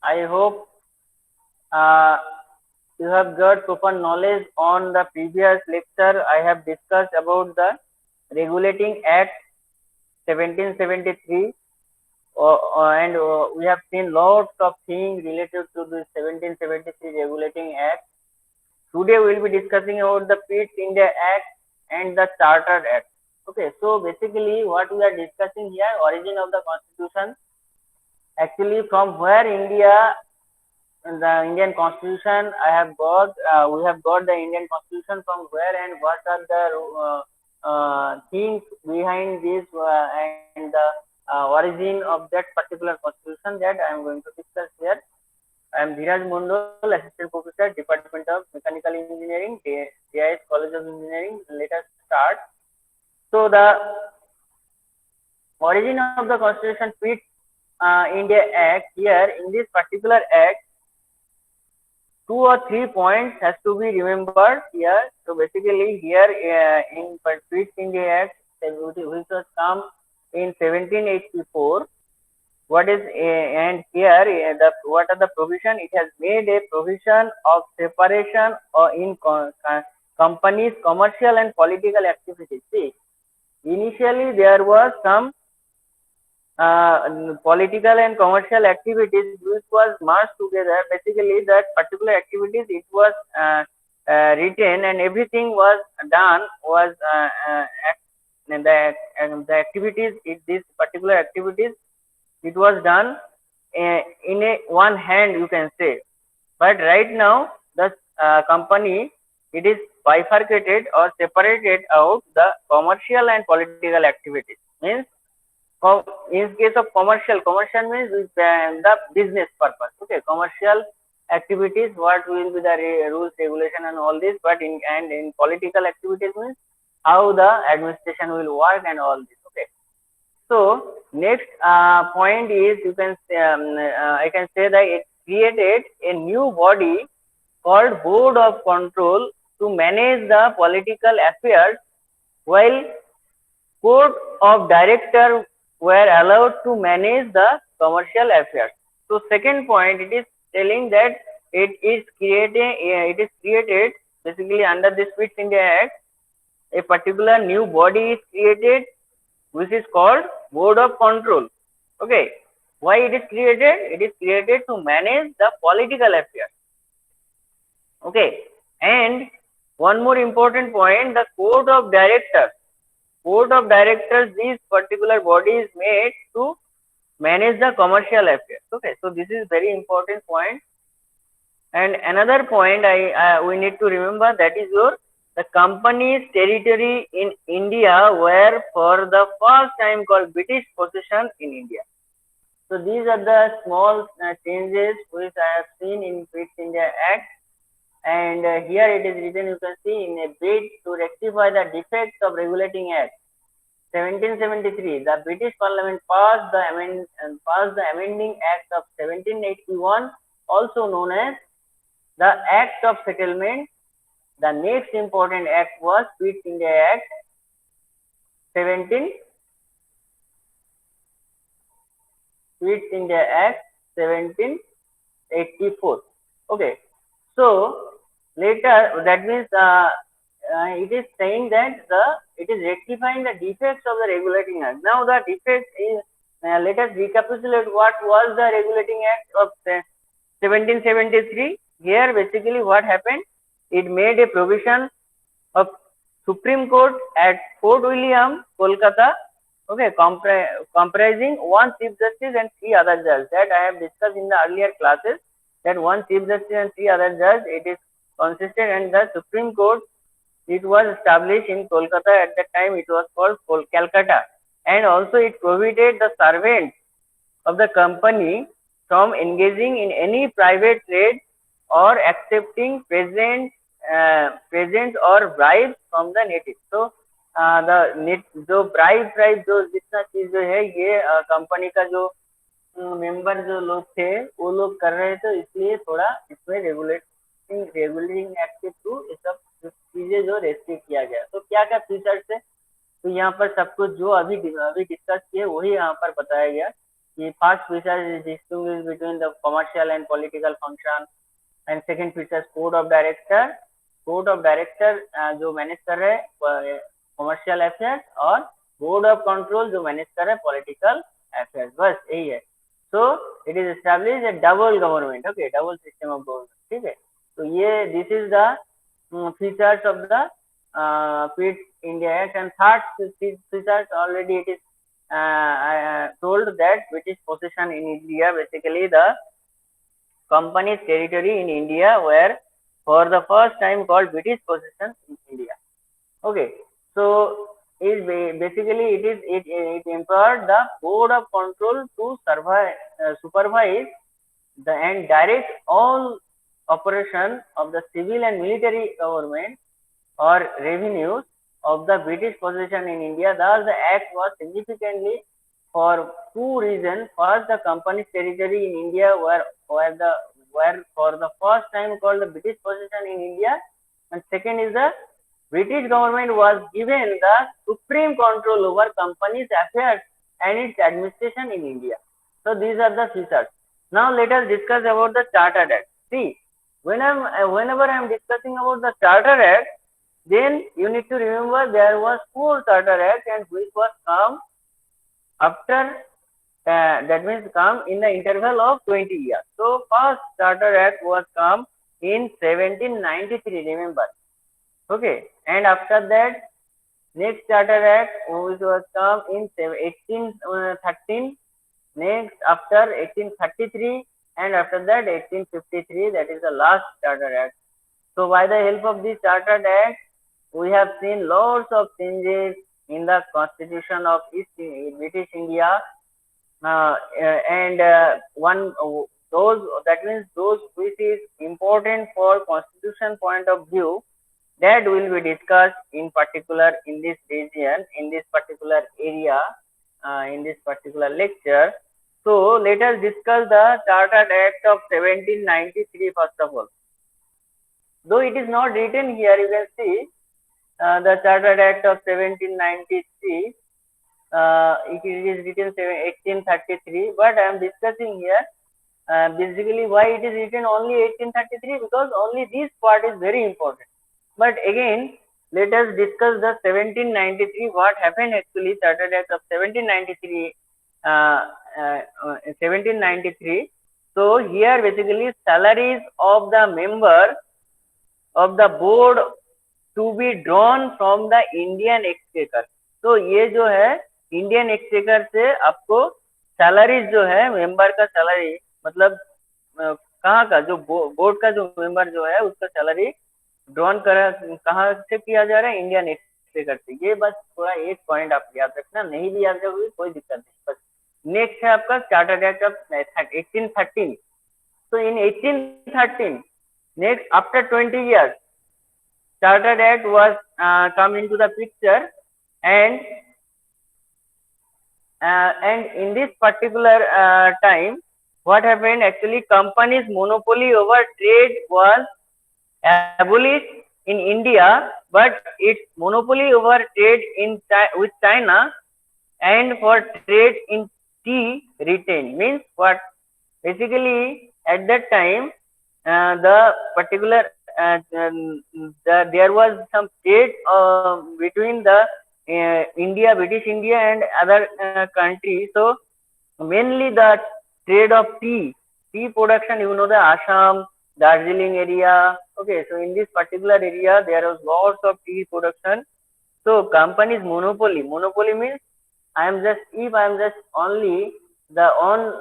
I hope uh, you have got proper knowledge on the previous lecture. I have discussed about the Regulating Act 1773, and we have seen lots of things related to the 1773 Regulating Act. Today we will be discussing about the Pitt India Act and the Chartered Act. Okay, so basically what we are discussing here, origin of the constitution. Actually, from where India, the Indian Constitution, we have got the Indian Constitution from where, and what are the things behind this, and the origin of that particular constitution, that I am going to discuss here. I am Dheeraj Mondal, Assistant Professor, Department of Mechanical Engineering, DIS College of Engineering. Let us start. So the origin of the Constitution Pitt India Act, here in this particular act, 2 or 3 points has to be remembered here. So basically here in Pitt India Act, which was come in 1784, what is and here what are the provision? It has made a provision of separation in companies commercial and political activities. See, initially there was some political and commercial activities which was merged together. Basically that particular activities, it was written, and everything was done, was and the activities, these particular activities, it was done in a one hand, you can say. But right now the company, it is bifurcated or separated out the commercial and political activities. Means in case of commercial means with the business purpose. Okay, commercial activities, what will be the rules, regulation, and all this. But in political activities means how the administration will work and all this. Okay. So next point is, you can say, I can say that it created a new body called Board of Control to manage the political affairs, while Board of Directors were allowed to manage the commercial affairs. So second point, it is telling that it is created basically under this Pitt India Act, a particular new body is created which is called Board of Control. Okay, why it is created? It is created to manage the political affairs. Okay, and one more important point, the Board of Directors. Board of Directors, this particular body is made to manage the commercial affairs. Okay, so this is very important point. And another point we need to remember, that is the company's territory in India were for the first time called British possession in India. So these are the small changes which I have seen in Pitt India Act. And here it is written, you can see, in a bid to rectify the defects of Regulating Act 1773, the British Parliament passed the Amending Act of 1781, also known as the Act of Settlement. The next important act was Pitt India Act 1784. Okay, so later, that means it is saying that it is rectifying the defects of the Regulating Act. Now the defect is, let us recapitulate what was the Regulating Act of 1773. Here basically what happened, it made a provision of Supreme Court at Fort William, Kolkata. Okay, comprising one Chief Justice and 3 other judges, that I have discussed in the earlier classes, that one Chief Justice and 3 other judges, it is consisted, and the Supreme Court, it was established in Kolkata. At that time it was called Calcutta, and also it prohibited the servants of the company from engaging in any private trade or accepting presents or bribes from the natives. So जो bribe जो जितना चीज जो है, ये company का जो member जो लोग थे वो लोग कर रहे थे, इसलिए थोड़ा इसमें रेगुलेटिंग एक्ट के थ्रू ये सब चीजें जो रेस्ट्रिक्ट किया गया. तो क्या क्या फीचर्स है, तो यहाँ पर सब कुछ जो अभी डिस्कस किए वही यहाँ पर बताया गया. कि first feature is distinguish between the commercial and political function, and second feature code of director. Code of director जो मैनेज कर रहे हैं कमर्शियल अफेयर्स, और बोर्ड ऑफ कंट्रोल जो मैनेज कर रहे हैं पॉलिटिकल अफेयर्स, बस यही है। So it is establish A double government, okay, double system of government, ठीक है। तो ये this is the features of the Pitt India Act, and third features already it is told that British possession in India, basically the company's territory in India were for the first time called British possession in India. Okay, so it basically it empowered the board of control to supervise the and direct all operation of the civil and military government or revenues of the British possession in India. Thus, the act was significantly for two reasons. First, the company's territory in India were for the first time called the British possession in India, and second is the British government was given the supreme control over companies' affairs and its administration in India. So these are the features. Now let us discuss about the Chartered Act. See, whenever I am discussing about the Chartered Act, then you need to remember there was 4 Charter Act, and which was come after that means come in the interval of 20 years. So first Charter Act was come in 1793, remember, okay, and after that next Charter Act which was come in 1813, next after 1833, and after that 1853, that is the last Charter Act. So by the help of this Chartered Act, we have seen lots of changes in the constitution of British India, and those, that means those which is important for constitution point of view, that will be discussed in particular in this region, in this particular area, in this particular lecture. So let us discuss the Chartered Act of 1793 first of all. Though it is not written here, you can see the Chartered Act of 1793, it is written 1833, but I am discussing here basically why it is written only 1833, because only this part is very important. But again, let us discuss the 1793, what happened actually, Chartered Act of 1793, 1793. So here basically salaries of the member of the board to be drawn from the Indian exchequer. तो ये जो है Indian exchequer से आपको salaries जो है member का salary, मतलब कहाँ का जो बोर्ड का जो मेंबर जो है उसका सैलरी ड्रॉन कहाँ से किया जा रहा है, इंडियन एक्सचेकर से। ये बस थोड़ा एक पॉइंट आप याद रखना, नहीं भी याद रखोगे कोई दिक्कत नहीं। बस नेक्स्ट है आपका चार्टर्ड एक्ट ऑफ 1813। तो इन 1813 next after 20 years Chartered Act was come into the picture, and in this particular time what happened actually, companies monopoly over trade was abolished in India, but its monopoly over trade with China and for trade in tea retained. Means what, basically at that time the particular there was some trade between the India, British India and other countries. So mainly the trade of tea production, you know, the Assam, Darjeeling area. Okay, so in this particular area there was lots of tea production. So companies monopoly means if I am just only the own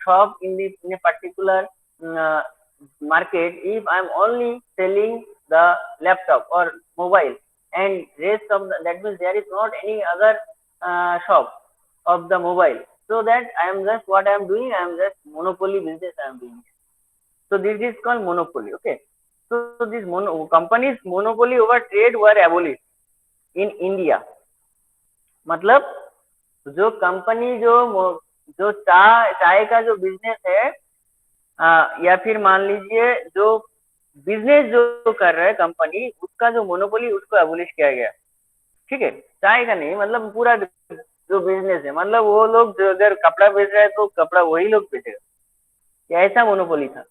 shop in a particular market, if I am only selling the laptop or mobile, and rest of that means there is not any other shop of the mobile, so that I am just what I am doing, I am just monopoly business I am doing. So this is called monopoly. Okay, so this companies monopoly over trade were abolished in India. मतलब जो company जो चाय का जो business है, या फिर मान लीजिए जो बिजनेस जो कर रहा है कंपनी, उसका जो मोनोपोली उसको एबोलिश किया गया। ठीक है, चाय का नहीं, मतलब पूरा जो बिजनेस है, मतलब वो लोग जो अगर कपड़ा बेच रहा है तो कपड़ा वही लोग बेचेगा, ये ऐसा मोनोपोली था।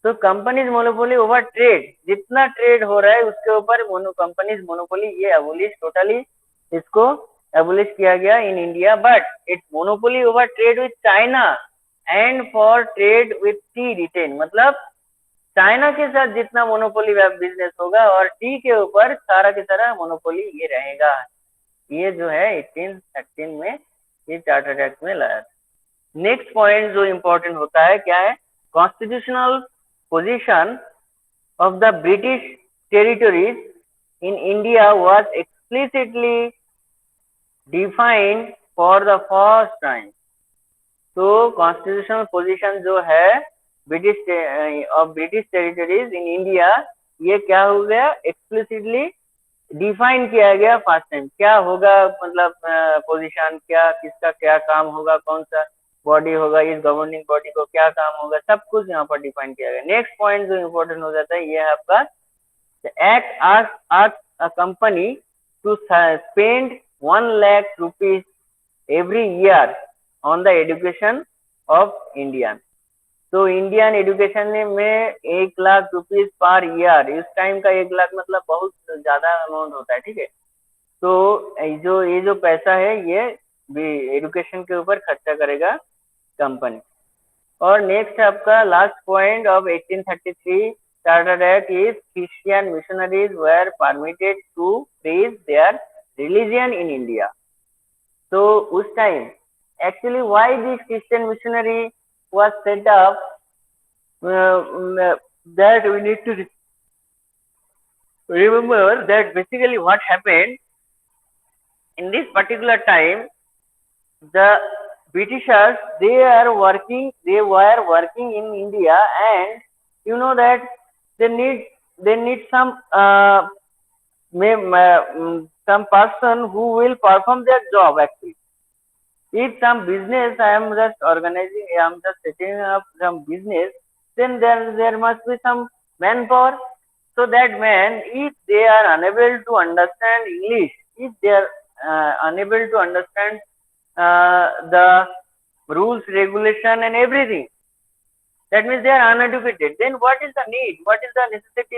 तो कंपनीज मोनोपोली ओवर ट्रेड, जितना ट्रेड हो रहा है उसके ऊपर कंपनीज मोनोपोली ये एबोलिश टोटली, इसको एबोलिश किया गया in India. But its monopoly over trade with China and for trade with tea retained, मतलब चाइना के साथ जितना मोनोपोली बिजनेस होगा और टी के ऊपर सारा के सारा मोनोपोली ये रहेगा। ये जो है 1813 में ये चार्टर्ड एक्ट में लाया था। नेक्स्ट पॉइंट जो इंपॉर्टेंट होता है क्या है, constitutional position of the British territories in India was explicitly defined for the first time। तो कॉन्स्टिट्यूशनल पोजीशन जो है ब्रिटिश टेरिटरीज इन इंडिया, ये क्या हो गया, एक्सप्लिसिटली डिफाइन किया गया फर्स्ट टाइम। क्या होगा, मतलब पोजीशन क्या, किसका क्या काम होगा, कौन सा बॉडी होगा, इस गवर्निंग बॉडी को क्या काम होगा, सब कुछ यहाँ पर डिफाइन किया गया। नेक्स्ट पॉइंट जो इम्पोर्टेंट हो जाता है ये है आपका, act ask a company to spend 1 lakh rupees every year on the education of Indian. तो इंडियन एजुकेशन में 1 लाख रुपीज पर ईयर, इस टाइम का 1 लाख मतलब बहुत ज्यादा अमाउंट होता है, ठीक है। तो ये जो पैसा है ये भी एजुकेशन के ऊपर खर्चा करेगा कंपनी। और नेक्स्ट आपका last point of 1833 chartered act is Christian missionaries were permitted to preach their religion in India. तो उस time actually why this Christian missionary was set up, that we need to remember that basically what happened in this particular time, the Britishers they were working in India, and you know that they need some person who will perform their job actually. If some business I am just organizing, I am just setting up some business, then there must be some manpower. So that man, if they are unable to understand English, if they are unable to understand the rules, regulation, and everything, that means they are uneducated. Then what is the need? What is the necessity?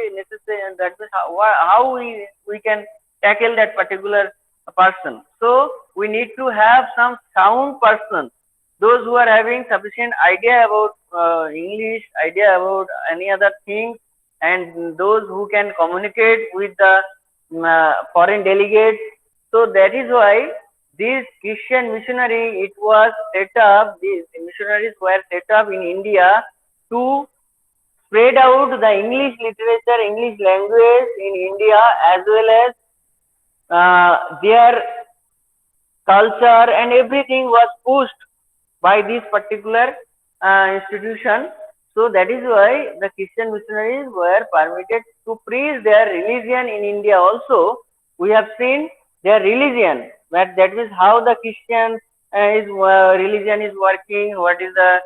And that means how we can tackle that particular person. So we need to have some sound person, those who are having sufficient idea about English, idea about any other thing, and those who can communicate with the foreign delegates. So that is why this Christian missionary, it was set up, these missionaries were set up in India to spread out the English literature, English language in India, as well as their culture and everything was pushed by this particular institution. So that is why the Christian missionaries were permitted to preach their religion in India also. We have seen their religion, but that is how the Christian religion is working, what is the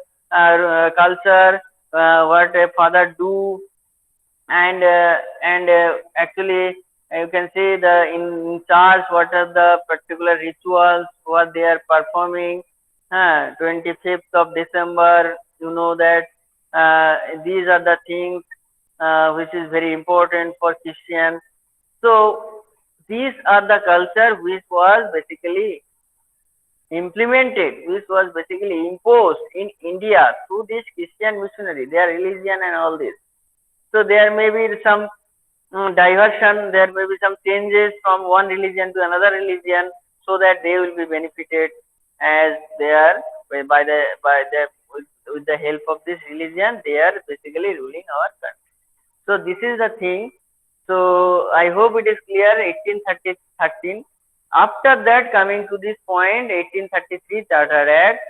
culture, what a father do, and actually you can see the in charge what are the particular rituals what they are performing. 25th of December, you know that these are the things which is very important for Christian. So these are the culture which was basically implemented, which was basically imposed in India through this Christian missionary, their religion and all this. So there may be some diversion, there may be some changes from one religion to another religion, so that they will be benefited as they are with the help of this religion, they are basically ruling our country. So this is the thing. So I hope it is clear. 1813. After that, coming to this point, 1833 Charter Act.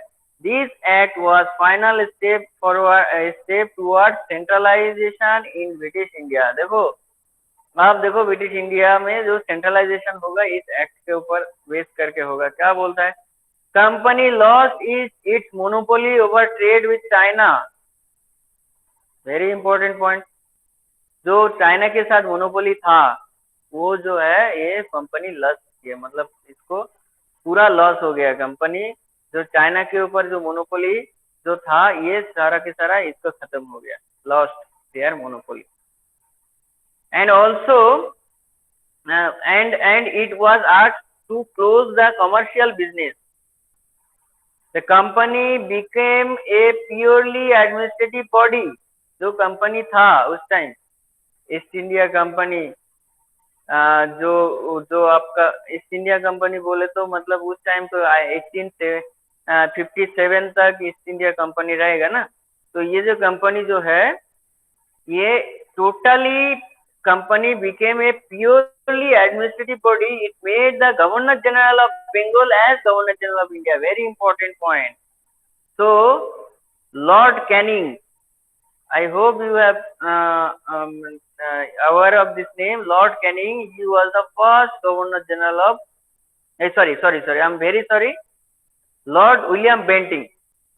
This act was final step forward, a step towards centralization in British India. देखो, आप देखो British India में जो centralisation होगा इस act के ऊपर base करके होगा। क्या बोलता है, company lost its monopoly over trade with China. Very important point, जो चाइना के साथ मोनोपोली था वो जो है ये कंपनी लॉस किया, मतलब इसको पूरा लॉस हो गया कंपनी, जो चाइना के ऊपर जो मोनोपोली जो था, ये सारा के सारा इसको खत्म हो गया, lost their monopoly. And also and it was asked to close the commercial business. The company became a purely administrative body. जो कंपनी था उस टाइम, ईस्ट इंडिया कंपनी, जो जो आपका ईस्ट इंडिया कंपनी बोले तो मतलब उस टाइम तो 1857 तक ईस्ट इंडिया कंपनी रहेगा ना। तो ये जो कंपनी जो है, ये totally company became a purely administrative body. It made the Governor General of Bengal as Governor General of India. Very important point. So, Lord Canning, I hope you have aware of this name. Lord Canning, he was the first Governor General of. Sorry. I'm very sorry. Lord William Bentinck,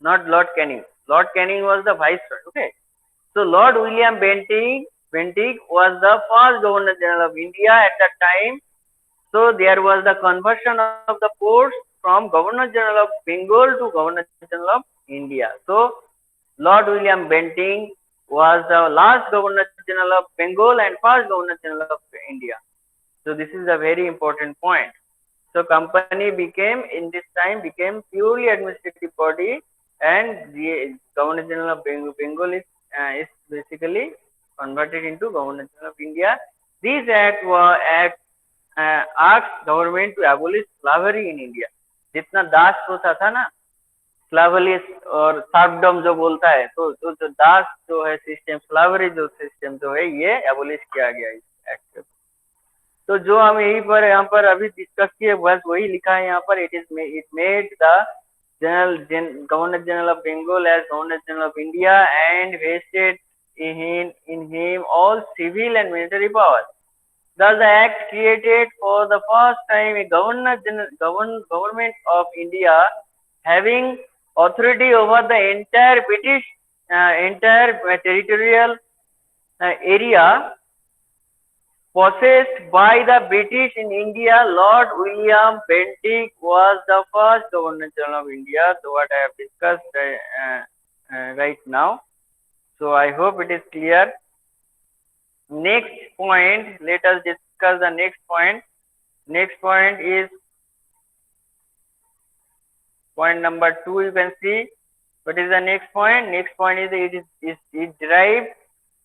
not Lord Canning. Lord Canning was the viceroy. Okay. So Lord William Bentinck was the first Governor General of India at that time. So there was the conversion of the post from Governor General of Bengal to Governor General of India. So Lord William Bentinck was the last Governor General of Bengal and first Governor General of India. So this is a very important point. So company became became purely administrative body, and the Governor General of Bengal is basically converted into Governor General of India. These act asked government to abolish slavery in India. जितना दास प्रथा था ना, स्लावलिस और सर्वडम जो बोलता है, तो जो दास जो है सिस्टम, स्लावरी जो सिस्टम जो है, ये एबोलिश किया गया इस एक्ट। तो जो हम यहाँ पर अभी डिस्कस किए, बस वही लिखा है यहाँ पर। It made the Governor General of Bengal as Governor General of India and vested in him all civil and military powers. Thus, the act created for the first time a government of India having authority over the entire British entire territorial area possessed by the British in India. Lord William Bentinck was the first Governor General of India. So what I have discussed right now. So I hope it is clear. Next point, let us discuss the next point. Next point is point number 2. You can see what is the next point. Next point is it derived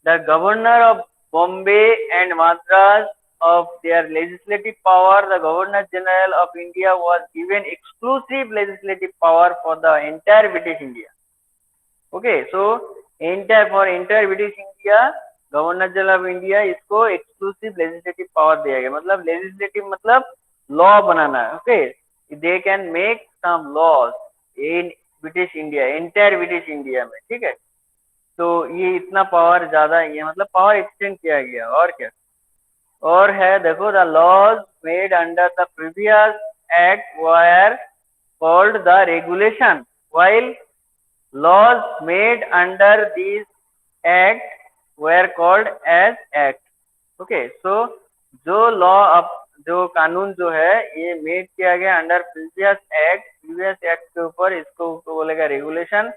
the Governor of Bombay and Madras of their legislative power. The Governor General of India was given exclusive legislative power for the entire British India. Okay, so entire British India, Governor General of India इसको exclusive legislative power दिया गया। मतलब legislative मतलब law बनाना है। Okay, they can make some laws in British India, entire British India में, ठीक है। तो ये इतना पावर ज्यादा है, ये मतलब पावर एक्सटेंड किया गया। और क्या और है, देखो, the laws made under the previous act were called the regulation, while laws made under this act were called as act. Okay, so जो कानून जो है ये मेड किया गया अंडर प्रीवियस एक्ट के ऊपर, इसको बोलेगा रेगुलेशन।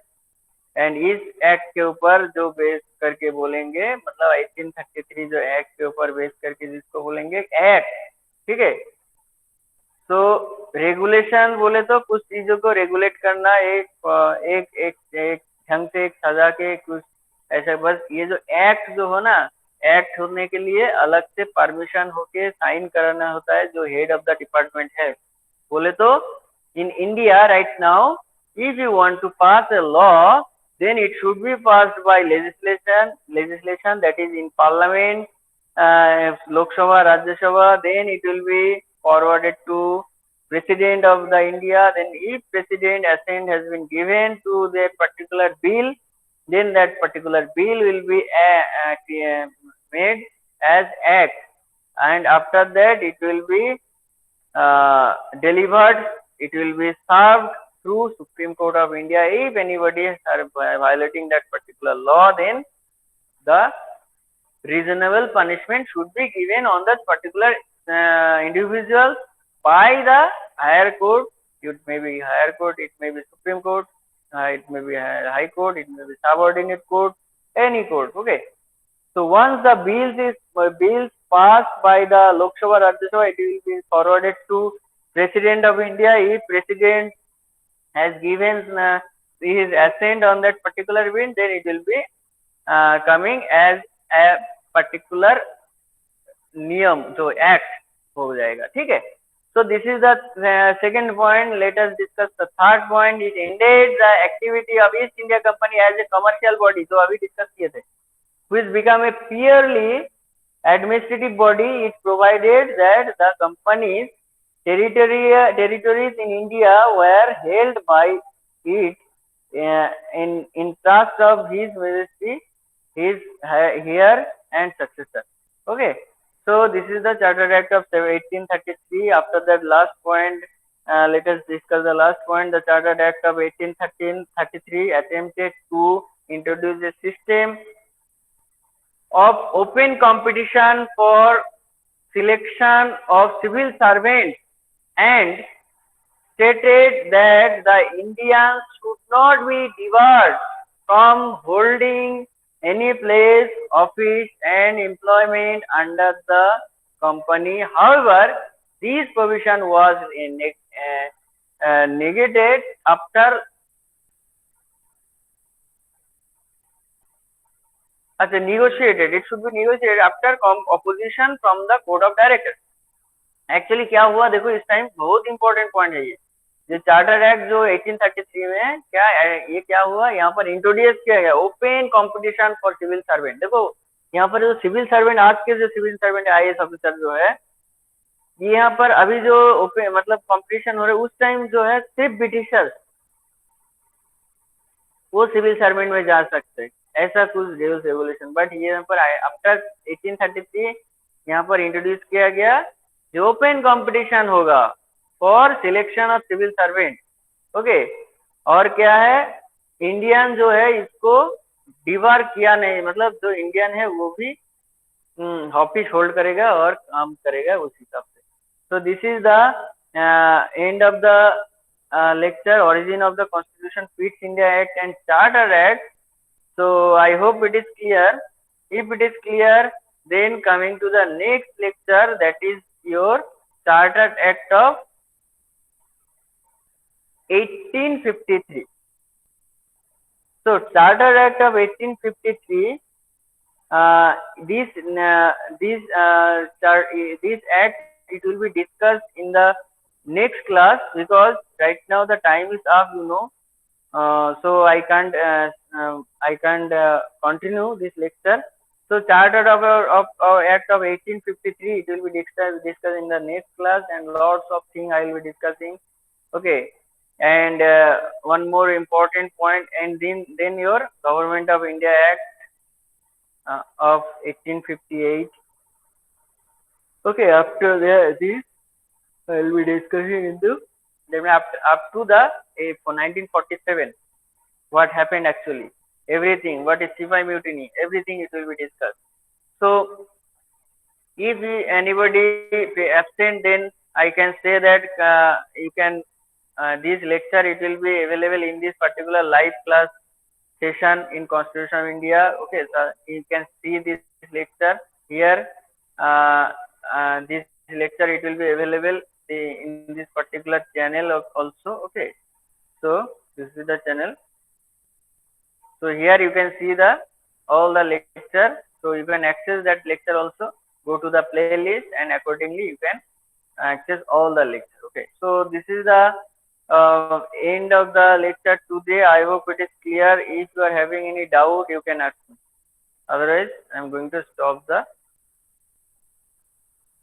एंड इस एक्ट के ऊपर जो बेस करके बोलेंगे, मतलब 1833 जो एक्ट के ऊपर बेस करके जिसको बोलेंगे एक्ट, ठीक है। तो रेगुलेशन बोले तो कुछ चीजों को रेगुलेट करना, एक ढंग से एक सजा के कुछ ऐसा। बस ये जो एक्ट जो हो ना, एक्ट होने के लिए अलग से परमिशन होके साइन कराना होता है, जो हेड ऑफ द डिपार्टमेंट है। बोले तो in India right now, if you want to pass a law, then it should be passed by legislation that is in parliament, Lok Sabha, Rajya Sabha. Then it will be forwarded to president of the India. Then if president assent has been given to that particular bill, then that particular bill will be made as act, and after that it will be delivered, it will be served through Supreme Court of India. If anybody is violating that particular law, then the reasonable punishment should be given on that particular individual by the higher court. It may be higher court, it may be Supreme Court, it may be High Court, it may be subordinate court, any court. Okay. So once the bills passed by the Lok Sabha Rajya Sabha, it will be forwarded to President of India. If President has given his assent on that particular bill, then it will be coming as a particular नियम जो act हो जाएगा. ठीक है. So this is the second point. Let us discuss the third point. It ended the activity of East India Company as a commercial body. जो अभी discuss किए थे, which become a purely administrative body. It provided that the company's territories in India were held by it in trust of His Majesty, his heir and successor. Okay. So this is the Charter Act of 1833. After that last point, let us discuss the last point. The Charter Act of 1833 attempted to introduce a system of open competition for selection of civil servants and stated that the Indians should not be debarred from holding any place, office and employment under the company. However, this provision was negated after negotiated. It should be negotiated after opposition from the Board of Directors. Actually क्या हुआ देखो, इस time बहुत important point है ये charter act जो 1833 में क्या हुआ, यहाँ पर इंट्रोड्यूस किया गया open competition for civil servant. देखो यहाँ पर जो सिविल सर्वेंट, आज के जो सिविल सर्वेंट IAS ऑफिसर जो है, ये यहाँ पर अभी जो ओपन मतलब कंपटीशन हो रहा है, उस टाइम जो है सिर्फ ब्रिटिशर्स वो सिविल सर्वेंट में जा सकते हैं, ऐसा कुछ रूल्स रेगुलेशन. बट ये यहाँ पर आफ्टर 1833 यहाँ पर इंट्रोड्यूस किया गया जो ओपन कंपटीशन होगा for selection of civil servant. Okay. और क्या है, इंडियन जो है इसको डिबार किया नहीं, मतलब जो इंडियन है वो भी ऑफिस होल्ड करेगा और काम करेगा उस हिसाब से. So this is the end of the lecture, origin of the Constitution, Pitt's India Act and Charter Act. So I hope it is clear. If it is clear, then coming to the next lecture, that is your Charter Act of 1853. So Charter Act of 1853, this act, it will be discussed in the next class, because right now the time is up, so I can't continue this lecture. So Charter of Act of 1853, it will be discussed in the next class, and lots of things I will be discussing. Okay. And one more important point, and then your Government of India Act of 1858. Okay, after this I will be discussing into then up to the 1947, what happened actually, everything, what is Sipai Mutiny, everything it will be discussed. So if anybody absent, then I can say that you can this lecture, it will be available in this particular live class session in Constitution of India. Okay, so you can see this lecture here. This lecture, it will be available in this particular channel also. Okay, so this is the channel. So here you can see all the lecture. So you can access that lecture also. Go to the playlist, and accordingly you can access all the lecture. Okay, so this is the end of the lecture today. I hope it is clear. If you are having any doubt, you can ask me. Otherwise, I am going to stop the